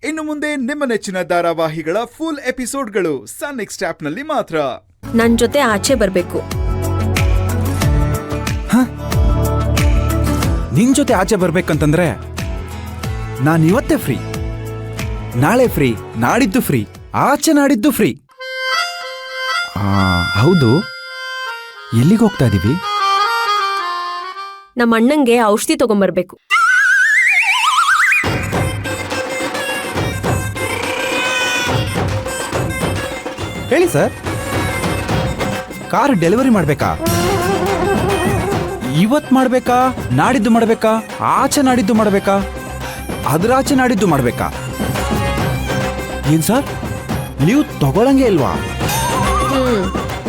ಇನ್ನು ಮುಂದೆ ನಿಮ್ಮ ನೆಚ್ಚಿನ ಧಾರಾವಾಹಿಗಳ ಫುಲ್ ಎಪಿಸೋಡ್ಗಳು ಸನ್ ನೆಕ್ಸ್ಟ್ ಆಪ್ನಲ್ಲಿ ಮಾತ್ರ. ನನ್ ಜೊತೆ ಆಚೆ ಬರ್ಬೇಕು. ನಿನ್ ಜೊತೆ ಆಚೆ ಬರ್ಬೇಕಂತಂದ್ರೆ ನಾನು ಇವತ್ತೇ ಫ್ರೀ, ನಾಳೆ ಫ್ರೀ, ನಾಡಿದ್ದು ಫ್ರೀ, ಆಚೆ ನಾಡಿದ್ದು ಫ್ರೀ. ಹೌದು, ಎಲ್ಲಿಗೆ ಹೋಗ್ತಾ ಇದೀವಿ? ನಮ್ಮ ಅಣ್ಣಂಗೆ ಔಷಧಿ ತಗೊಂಬರ್ಬೇಕು. ಹೇಳಿ ಸರ್. ಕಾರ್ ಡೆಲಿವರಿ ಮಾಡ್ಬೇಕಾ? ಇವತ್ ಮಾಡ್ಬೇಕಾ, ನಾಡಿದ್ದು ಮಾಡ್ಬೇಕಾ, ಆಚೆ ನಾಡಿದ್ದು ಮಾಡ್ಬೇಕಾ, ಅದ್ರಾಚೆ ನಾಡಿದ್ದು ಮಾಡ್ಬೇಕಾ? ಏನ್ ಸರ್, ನೀವು ತಗೊಳಂಗೆ ಇಲ್ವಾ?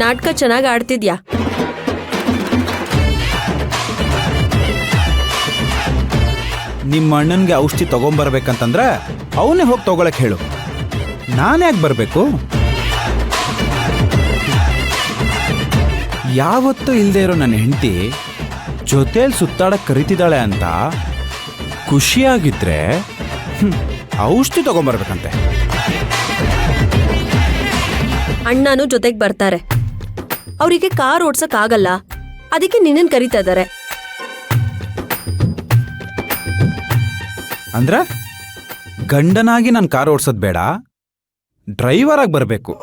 ನಾಟಕ ಚೆನ್ನಾಗಿ ಆಡ್ತಿದ್ಯಾ? ನಿಮ್ಮ ಅಣ್ಣನ್ಗೆ ಔಷಧಿ ತಗೊಂಬರ್ಬೇಕಂತಂದ್ರೆ ಅವನೇ ಹೋಗಿ ತಗೊಳಕ್ ಹೇಳು, ನಾನ್ಯಾಕೆ ಬರ್ಬೇಕು? ಯಾವತ್ತೂ ಇಲ್ದೇ ಇರೋ ನನ್ನ ಹೆಂಡತಿ ಜೊತೆಲಿ ಸುತ್ತಾಡಕ್ ಕರಿತಿದ್ದಾಳೆ ಅಂತ ಖುಷಿಯಾಗಿದ್ರೆ ಔಷಧಿ ತಗೊಂಬರ್ಬೇಕಂತೆ. ಅಣ್ಣನೂ ಜೊತೆಗ್ ಬರ್ತಾರೆ. ಅವರಿಗೆ ಕಾರ್ ಓಡ್ಸಕ್ ಆಗಲ್ಲ, ಅದಕ್ಕೆ ನಿನ್ನನ್ ಕರೀತಾ ಇದಾರೆ. ಅಂದ್ರ ಗಂಡನಾಗಿ ನಾನು ಕಾರ್ ಓಡ್ಸೋದ್ ಬೇಡ, ಡ್ರೈವರ್ ಆಗಿ ಬರ್ಬೇಕು.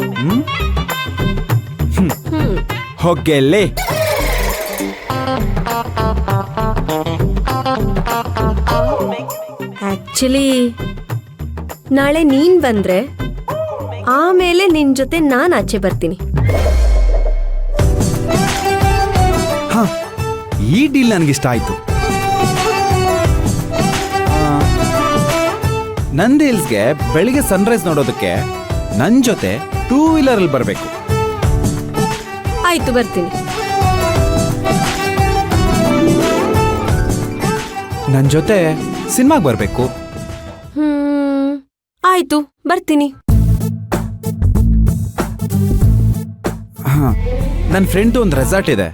ಹೊಗ್ಗೆಲ್ಲಿ ಆಕ್ಚುಲಿ ನಾಳೆ ನೀನ್ ಬಂದ್ರೆ ಆಮೇಲೆ ನಿನ್ ಜೊತೆ ನಾನ್ ಆಚೆ ಬರ್ತೀನಿ. ಈ ಡೀಲ್ ನನಗಿಷ್ಟ ಆಯ್ತು. ನಂದಿ ಹಿಲ್ಸ್ಗೆ ಬೆಳಿಗ್ಗೆ ಸನ್ರೈಸ್ ನೋಡೋದಕ್ಕೆ ನನ್ ಜೊತೆ 2 ವೀಲರ್ ಅಲ್ಲಿ ಬರ್ಬೇಕು. ಆಯ್ತು, ಬರ್ತೀನಿ. ನನ್ ಜೊತೆ ಸಿನಿಮಾಗ್ ಬರ್ಬೇಕು. ಆಯ್ತು, ಬರ್ತೀನಿ. ನನ್ನ ಫ್ರೆಂಡ್ ಒಂದು ರೆಸಾರ್ಟ್ ಇದೆ,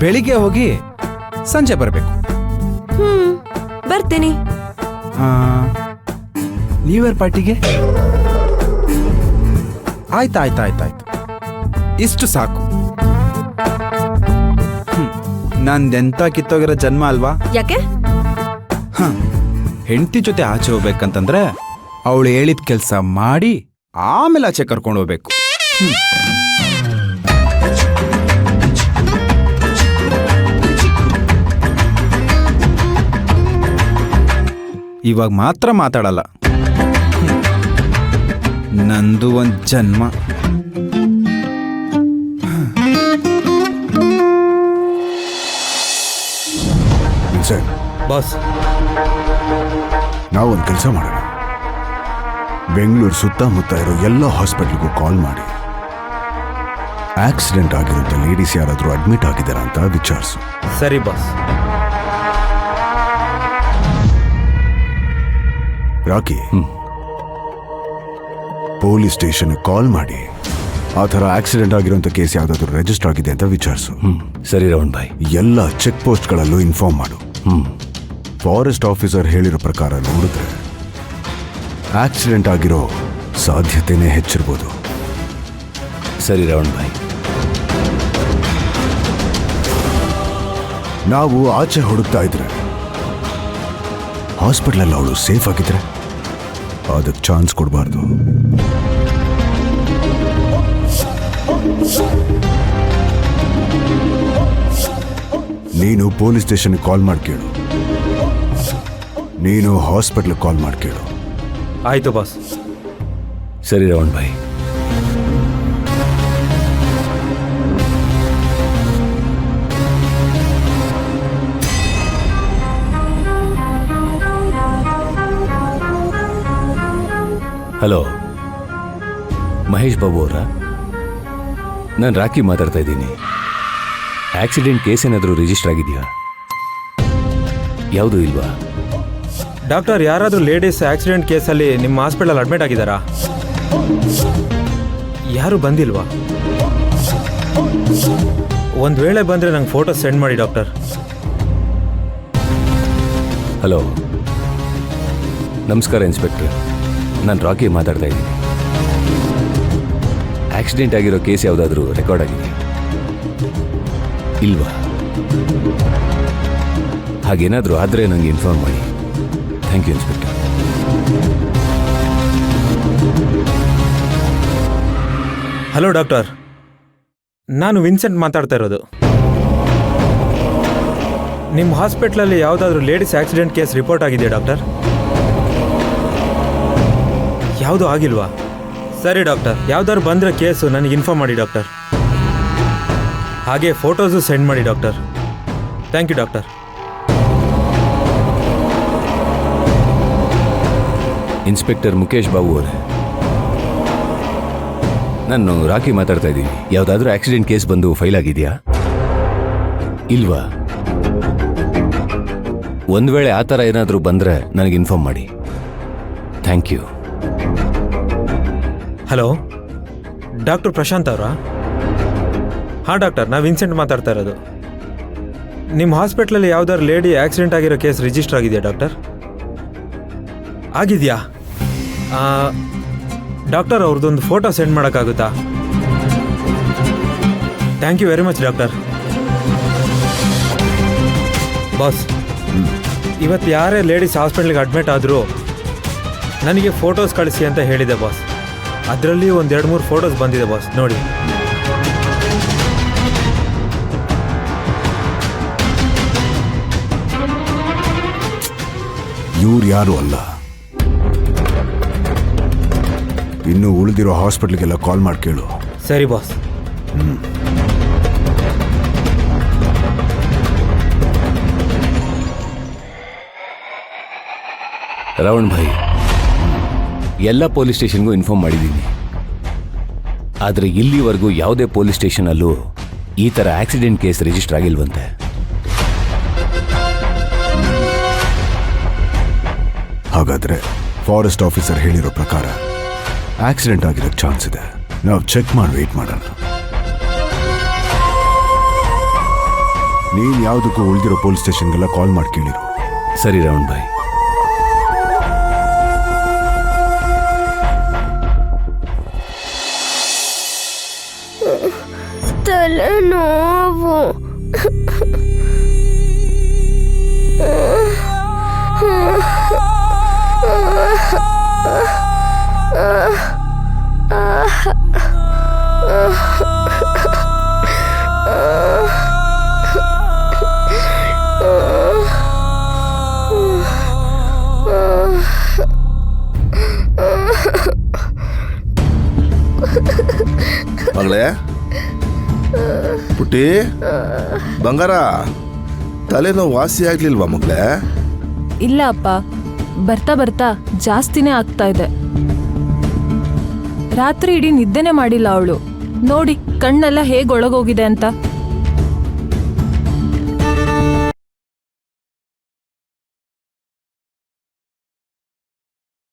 ಬೆಳಿಗ್ಗೆ ಹೋಗಿ ಸಂಜೆ ಬರ್ಬೇಕು. ಬರ್ತೀನಿ. ನ್ಯೂ ಇಯರ್ ಪಾರ್ಟಿಗೆ ಆಯ್ತಾಯ್ತಾಯ್ತಾಯ್ತು, ಇಷ್ಟು ಸಾಕು. ನಂದೆಂತ ಕಿತ್ತೋಗಿರೋ ಜನ್ಮ ಅಲ್ವಾ? ಯಾಕೆ? ಹೆಂಡತಿ ಜೊತೆ ಆಚೆ ಹೋಗ್ಬೇಕಂತಂದ್ರೆ ಅವಳು ಹೇಳಿದ ಕೆಲಸ ಮಾಡಿ ಆಮೇಲೆ ಆಚೆ ಕರ್ಕೊಂಡು ಹೋಗ್ಬೇಕು. ಇವಾಗ ಮಾತ್ರ ಮಾತಾಡಲ್ಲ, ನಂದು ಒಂದ್ ಜನ್ಮ. ಬಾಸ್, ನಾವೊಂದು ಕೆಲಸ ಮಾಡೋಣ. ಬೆಂಗಳೂರು ಸುತ್ತಮುತ್ತ ಇರೋ ಎಲ್ಲ ಹಾಸ್ಪಿಟಲ್ಗೂ ಕಾಲ್ ಮಾಡಿ ಆಕ್ಸಿಡೆಂಟ್ ಆಗಿರುವಂತ ಲೇಡೀಸ್ ಯಾರಾದ್ರೂ ಅಡ್ಮಿಟ್ ಆಗಿದಾರ ಅಂತ ವಿಚಾರಿಸು. ಸರಿ ಬಾಸ್. ರಾಕಿ, ಪೊಲೀಸ್ ಸ್ಟೇಷನ್ ಕಾಲ್ ಮಾಡಿ ಆ ಥರ ಆಕ್ಸಿಡೆಂಟ್ ಆಗಿರುವಂತ ಕೇಸ್ ಯಾವ್ದಾದ್ರು ರಿಜಿಸ್ಟರ್ ಆಗಿದೆ ಅಂತ ವಿಚಾರಿಸು. ಸರಿ ರವಣ್ ಭಾಯ್. ಎಲ್ಲ ಚೆಕ್ ಪೋಸ್ಟ್ಗಳಲ್ಲೂ ಇನ್ಫಾರ್ಮ್ ಮಾಡು. ಫಾರೆಸ್ಟ್ ಆಫೀಸರ್ ಹೇಳಿರೋ ಪ್ರಕಾರ ನೋಡಿದ್ರೆ ಆಕ್ಸಿಡೆಂಟ್ ಆಗಿರೋ ಸಾಧ್ಯತೆನೇ ಹೆಚ್ಚಿರ್ಬೋದು. ಸರಿ ರವಣ್ ಭಾಯ್. ನಾವು ಆಚೆ ಹುಡುಕ್ತಾ ಇದ್ರೆ ಹಾಸ್ಪಿಟಲ್ ಅವಳು ಸೇಫ್ ಆಗಿದ್ರೆ ಅದಕ್ಕೆ ಚಾನ್ಸ್ ಕೊಡಬಾರ್ದು. ನೀನು ಪೊಲೀಸ್ ಸ್ಟೇಷನ್ ಕಾಲ್ ಮಾಡಿ ಕೇಳು, ನೀನು ಹಾಸ್ಪಿಟಲ್ ಕಾಲ್ ಮಾಡಿ ಕೇಳು. ಆಯ್ತು ಬಾಸ್. ಸರಿ ರವಣ್ ಭಾಯ್. ಹಲೋ, ಮಹೇಶ್ ಬಾಬು ಅವರಾ? ನಾನು ರಾಕಿ ಮಾತಾಡ್ತಾ ಇದ್ದೀನಿ. ಆಕ್ಸಿಡೆಂಟ್ ಕೇಸ್ ಏನಾದರೂ ರಿಜಿಸ್ಟರ್ ಆಗಿದೆಯಾ? ಯಾವುದೂ ಇಲ್ವಾ? ಡಾಕ್ಟರ್, ಯಾರಾದರೂ ಲೇಡೀಸ್ ಆಕ್ಸಿಡೆಂಟ್ ಕೇಸಲ್ಲಿ ನಿಮ್ಮ ಹಾಸ್ಪಿಟಲ್ ಅಡ್ಮಿಟ್ ಆಗಿದ್ದಾರಾ? ಯಾರು ಬಂದಿಲ್ವಾ? ಒಂದು ವೇಳೆ ಬಂದರೆ ನಂಗೆ ಫೋಟೋ ಸೆಂಡ್ ಮಾಡಿ ಡಾಕ್ಟರ್. ಹಲೋ, ನಮಸ್ಕಾರ ಇನ್ಸ್ಪೆಕ್ಟರ್, ನಾನು ರಾಕಿ ಮಾತಾಡ್ತಾ ಇದ್ದೀನಿ. ಆಕ್ಸಿಡೆಂಟ್ ಆಗಿರೋ ಕೇಸ್ ಯಾವುದಾದ್ರೂ ರೆಕಾರ್ಡ್ ಆಗಿದೆ ಇಲ್ವಾ? ಹಾಗೇನಾದರೂ ಆದರೆ ನನಗೆ ಇನ್ಫಾರ್ಮ್ ಮಾಡಿ. Thank you inspector. Hello doctor, ನಾನು ವಿನ್ಸೆಂಟ್ ಮಾತಾಡ್ತಾ ಇರೋದು. ನಿಮ್ಮ ಹಾಸ್ಪಿಟ್ಲಲ್ಲಿ ಯಾವುದಾದ್ರೂ ಲೇಡೀಸ್ ಆಕ್ಸಿಡೆಂಟ್ ಕೇಸ್ ರಿಪೋರ್ಟ್ ಆಗಿದೆಯಾ ಡಾಕ್ಟರ್? ಯಾವುದೂ ಆಗಿಲ್ವಾ? ಸರಿ ಡಾಕ್ಟರ್, ಯಾವ್ದಾದ್ರು ಬಂದರೆ ಕೇಸು ನನಗೆ ಇನ್ಫಾರ್ಮ್ ಮಾಡಿ ಡಾಕ್ಟರ್. ಹಾಗೆ ಫೋಟೋಸು ಸೆಂಡ್ ಮಾಡಿ doctor. Thank you doctor. Inspector Mukesh Babu ಅವರೇ, ನಾನು ರಾಕಿ ಮಾತಾಡ್ತಾ ಇದ್ದೀನಿ. ಯಾವುದಾದ್ರೂ ಆಕ್ಸಿಡೆಂಟ್ ಕೇಸ್ ಬಂದು ಫೈಲ್ ಆಗಿದೆಯಾ ಇಲ್ವಾ? ಒಂದು ವೇಳೆ ಆ ಥರ ಏನಾದರೂ ಬಂದರೆ ನನಗೆ ಇನ್ಫಾರ್ಮ್ ಮಾಡಿ. Thank you. Hello, doctor Prashant ಅವರಾ? ಹಾಂ ಡಾಕ್ಟರ್, ನಾನು ವಿನ್ಸೆಂಟ್ ಮಾತಾಡ್ತಾ ಇರೋದು. ನಿಮ್ಮ ಹಾಸ್ಪಿಟ್ಲಲ್ಲಿ ಯಾವ್ದಾದ್ರು ಲೇಡಿ ಆಕ್ಸಿಡೆಂಟ್ ಆಗಿರೋ ಕೇಸ್ ರಿಜಿಸ್ಟರ್ ಆಗಿದೆಯಾ ಡಾಕ್ಟರ್? ಆಗಿದೆಯಾ? ಡಾಕ್ಟರ್ ಅವ್ರದ್ದೊಂದು ಫೋಟೋ ಸೆಂಡ್ ಮಾಡೋಕ್ಕಾಗುತ್ತಾ? Thank you very much doctor. Boss, ಇವತ್ತು ಯಾರೇ ಲೇಡೀಸ್ ಹಾಸ್ಪಿಟ್ಲಿಗೆ ಅಡ್ಮಿಟ್ ಆದರೂ ನನಗೆ ಫೋಟೋಸ್ ಕಳಿಸಿ ಅಂತ ಹೇಳಿದೆ ಬಾಸ್. ಅದರಲ್ಲಿ ಒಂದು 2-3 ಫೋಟೋಸ್ ಬಂದಿದೆ ಬಾಸ್, ನೋಡಿ. ಇವ್ರು ಯಾರು ಅಲ್ಲ. ಇನ್ನು ಉಳಿದಿರೋ ಹಾಸ್ಪಿಟ್ಲಿಗೆಲ್ಲ ಕಾಲ್ ಮಾಡಿ ಕೇಳು. ಸರಿ ಬಾಸ್. ರಾವಣ್ ಭಾಯ್, ಎಲ್ಲ ಪೊಲೀಸ್ ಸ್ಟೇಷನ್ಗೂ ಇನ್ಫಾರ್ಮ್ ಮಾಡಿದ್ದೀನಿ. ಆದರೆ ಇಲ್ಲಿವರೆಗೂ ಯಾವುದೇ ಪೊಲೀಸ್ ಸ್ಟೇಷನಲ್ಲೂ ಈ ಥರ ಆಕ್ಸಿಡೆಂಟ್ ಕೇಸ್ ರಿಜಿಸ್ಟರ್ ಆಗಿಲ್ವಂತೆ. ಹಾಗಾದ್ರೆ ಫಾರೆಸ್ಟ್ ಆಫೀಸರ್ ಹೇಳಿರೋ ಪ್ರಕಾರ ಆಕ್ಸಿಡೆಂಟ್ ಆಗಿರೋಕ್ಕೆ ಚಾನ್ಸ್ ಇದೆ. ನಾವು ಚೆಕ್ ಮಾಡಿ ವೇಟ್ ಮಾಡೋಣ. ನೀನು ಯಾವುದಕ್ಕೂ ಉಳಿದಿರೋ ಪೊಲೀಸ್ ಸ್ಟೇಷನ್ಗೆಲ್ಲ ಕಾಲ್ ಮಾಡಿ ಕೇಳಿರು. ಸರಿ ರಾವಣ್ ಭಾಯ್. ತಲೆನೋವು. ಮಗಳೇ, ಪುಟ್ಟಿ, ಬಂಗಾರ, ತಲೆನೋವು ವಾಸಿ ಆಗ್ಲಿಲ್ವಾ ಮಗಳೇ? ಇಲ್ಲ ಅಪ್ಪ, ಬರ್ತಾ ಬರ್ತಾ ಜಾಸ್ತಿನೇ ಆಗ್ತಾ ಇದೆ. ರಾತ್ರಿ ಇಡೀ ನಿದ್ದೆನೆ ಮಾಡಿಲ್ಲ ಅವಳು. ನೋಡಿ ಕಣ್ಣೆಲ್ಲ ಹೇಗೆ ಒಳಗೋಗಿದೆ ಅಂತ.